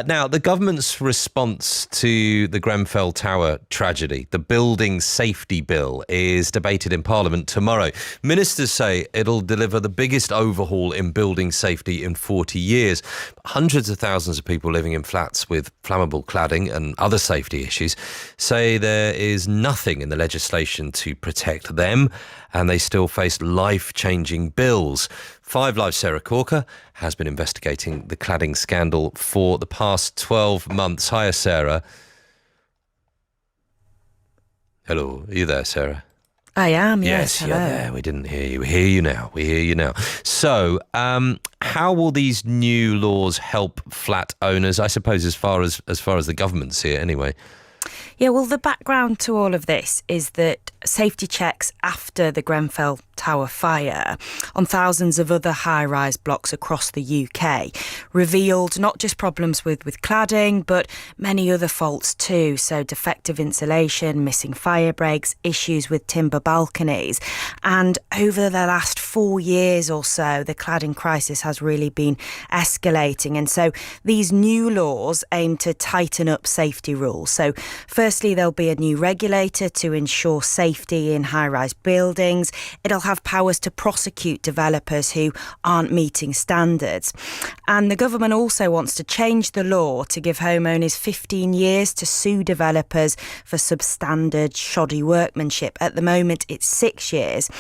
Now, the government's response to the Grenfell Tower tragedy, the Building Safety Bill, is debated in Parliament tomorrow. Ministers say it'll deliver the biggest overhaul in building safety in 40 years. Hundreds of thousands of people living in flats with flammable cladding and other safety issues say there is nothing in the legislation to protect them, and they still face life-changing bills. 5 Live's Sarah Corker has been investigating the cladding scandal for the past 12 months. Hiya, Sarah. Hello, are you there, Sarah? I am, yes. Yes, you're there. We didn't hear you. We hear you now. So, how will these new laws help flat owners? I suppose as far as the government see it, anyway. Yeah, well, the background to all of this is that safety checks after the Grenfell Tower fire on thousands of other high-rise blocks across the UK revealed not just problems with cladding, but many other faults too. So defective insulation, missing fire breaks, issues with timber balconies. And over the last 4 years or so, the cladding crisis has really been escalating. And so these new laws aim to tighten up safety rules. So firstly, there'll be a new regulator to ensure safety in high-rise buildings. It'll have powers to prosecute developers who aren't meeting standards. And the government also wants to change the law to give homeowners 15 years to sue developers for substandard, shoddy workmanship. At the moment, it's 6 years.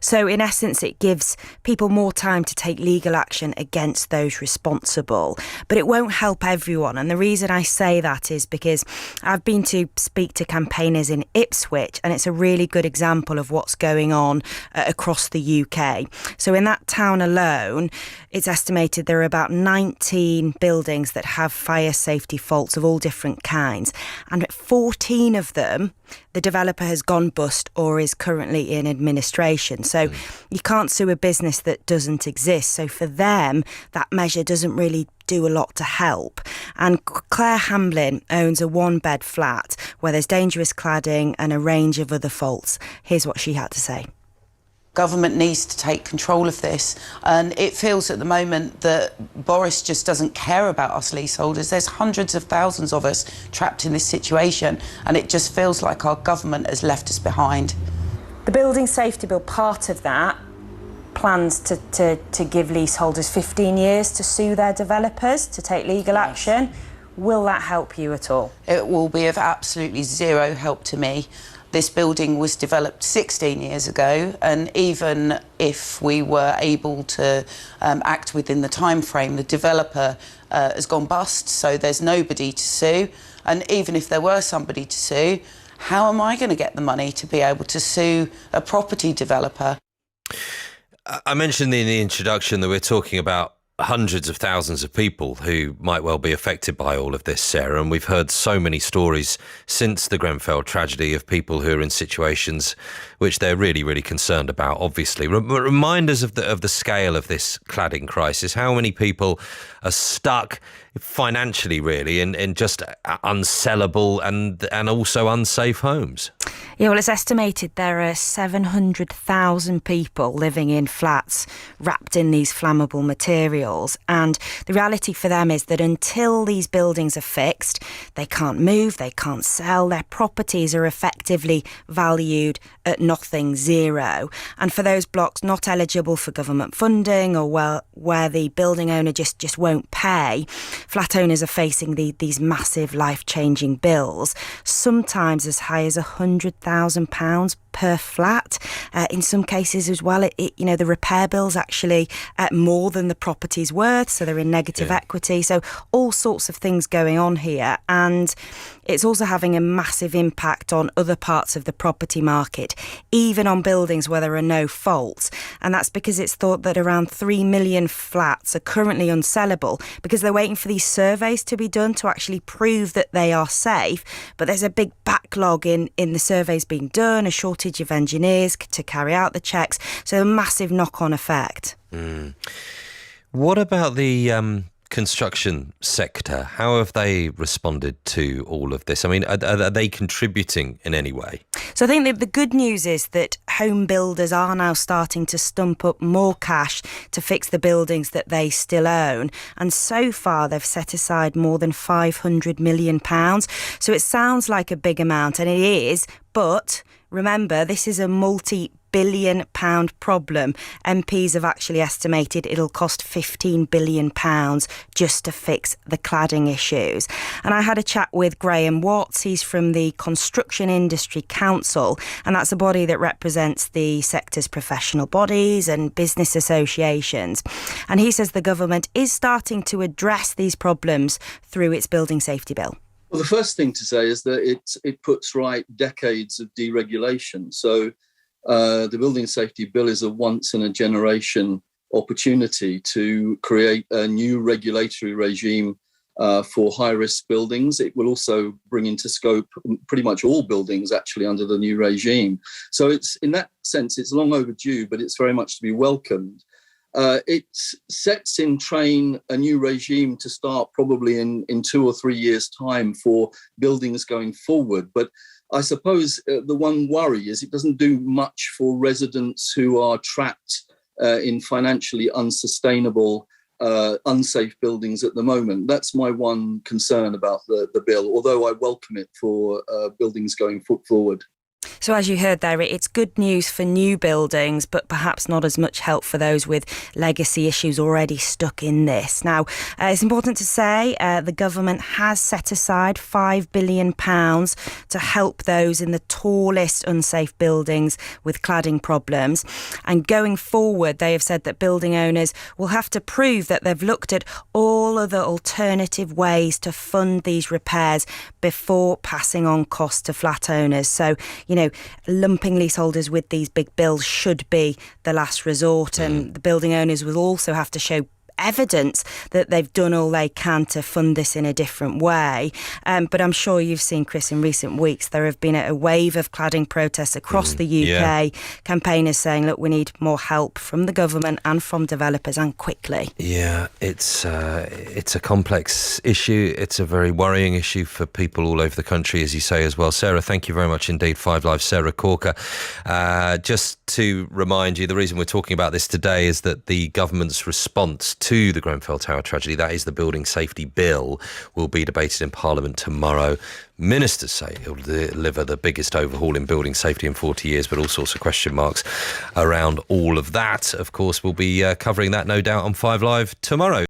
So in essence, it gives people more time to take legal action against those responsible. But it won't help everyone. And the reason I say that is because I've been to speak to campaigners in Ipswich, and it's a really good example of what's going on across the UK. So in that town alone, it's estimated there are about 19 buildings that have fire safety faults of all different kinds. And at 14 of them, the developer has gone bust or is currently in administration. So you can't sue a business that doesn't exist. So for them, that measure doesn't really do a lot to help. And Claire Hamlin owns a 1-bed flat where there's dangerous cladding and a range of other faults. Here's what she had to say. Government needs to take control of this, and it feels at the moment that Boris just doesn't care about us leaseholders. There's hundreds of thousands of us trapped in this situation, and it just feels like our government has left us behind. The Building Safety Bill, part of that, plans to give leaseholders 15 years to sue their developers, to take legal action. Will that help you at all? It will be of absolutely zero help to me. This building was developed 16 years ago, and even if we were able to act within the time frame, the developer has gone bust, so there's nobody to sue. And even if there were somebody to sue, how am I going to get the money to be able to sue a property developer? I mentioned in the introduction that we're talking about hundreds of thousands of people who might well be affected by all of this, Sarah, and we've heard so many stories since the Grenfell tragedy of people who are in situations which they're really, really concerned about, obviously. Remind us of the scale of this cladding crisis. How many people are stuck financially, really, in just unsellable and also unsafe homes? Yeah, well, it's estimated there are 700,000 people living in flats wrapped in these flammable materials. And the reality for them is that until these buildings are fixed, they can't move, they can't sell, their properties are effectively valued at nothing, zero. And for those blocks not eligible for government funding or where the building owner just won't pay, flat owners are facing these massive life-changing bills, sometimes as high as £100,000 per flat. In some cases as well, the repair bill's actually more than the property's worth, so they're in negative equity. So all sorts of things going on here, and it's also having a massive impact on other parts of the property market, even on buildings where there are no faults. And that's because it's thought that around 3 million flats are currently unsellable because they're waiting for these surveys to be done to actually prove that they are safe. But there's a big backlog in the surveys being done, a shortage of engineers to carry out the checks, so a massive knock-on effect. What about the construction sector? How have they responded to all of this? I mean, are they contributing in any way? So I think that the good news is that home builders are now starting to stump up more cash to fix the buildings that they still own. And so far, they've set aside more than £500 million. So it sounds like a big amount, and it is, but remember, this is a multi-billion-pound problem. MPs have actually estimated it'll cost £15 billion just to fix the cladding issues. And I had a chat with Graham Watts. He's from the Construction Industry Council, and that's a body that represents the sector's professional bodies and business associations. And he says the government is starting to address these problems through its building safety bill. Well, the first thing to say is that it puts right decades of deregulation. So the Building Safety Bill is a once-in-a-generation opportunity to create a new regulatory regime for high-risk buildings. It will also bring into scope pretty much all buildings actually under the new regime. So it's, in that sense, it's long overdue, but it's very much to be welcomed. It sets in train a new regime to start probably in 2 or 3 years' time for buildings going forward. But I suppose the one worry is it doesn't do much for residents who are trapped in financially unsustainable, unsafe buildings at the moment. That's my one concern about the bill, although I welcome it for buildings going forward. So as you heard there, it's good news for new buildings, but perhaps not as much help for those with legacy issues already stuck in this. Now, it's important to say the government has set aside £5 billion to help those in the tallest unsafe buildings with cladding problems. And going forward, they have said that building owners will have to prove that they've looked at all other alternative ways to fund these repairs before passing on costs to flat owners. So, lumping leaseholders with these big bills should be the last resort, and the building owners will also have to show evidence that they've done all they can to fund this in a different way. But I'm sure you've seen, Chris, in recent weeks, there have been a wave of cladding protests across the UK. Campaigners saying, look, we need more help from the government and from developers, and quickly. Yeah, it's a complex issue. It's a very worrying issue for people all over the country, as you say as well. Sarah, thank you very much indeed. 5 Live, Sarah Corker. Just to remind you, the reason we're talking about this today is that the government's response to the Grenfell Tower tragedy, that is the Building Safety Bill, will be debated in Parliament tomorrow. Ministers say it will deliver the biggest overhaul in building safety in 40 years, but all sorts of question marks around all of that. Of course, we'll be covering that, no doubt, on 5 Live tomorrow.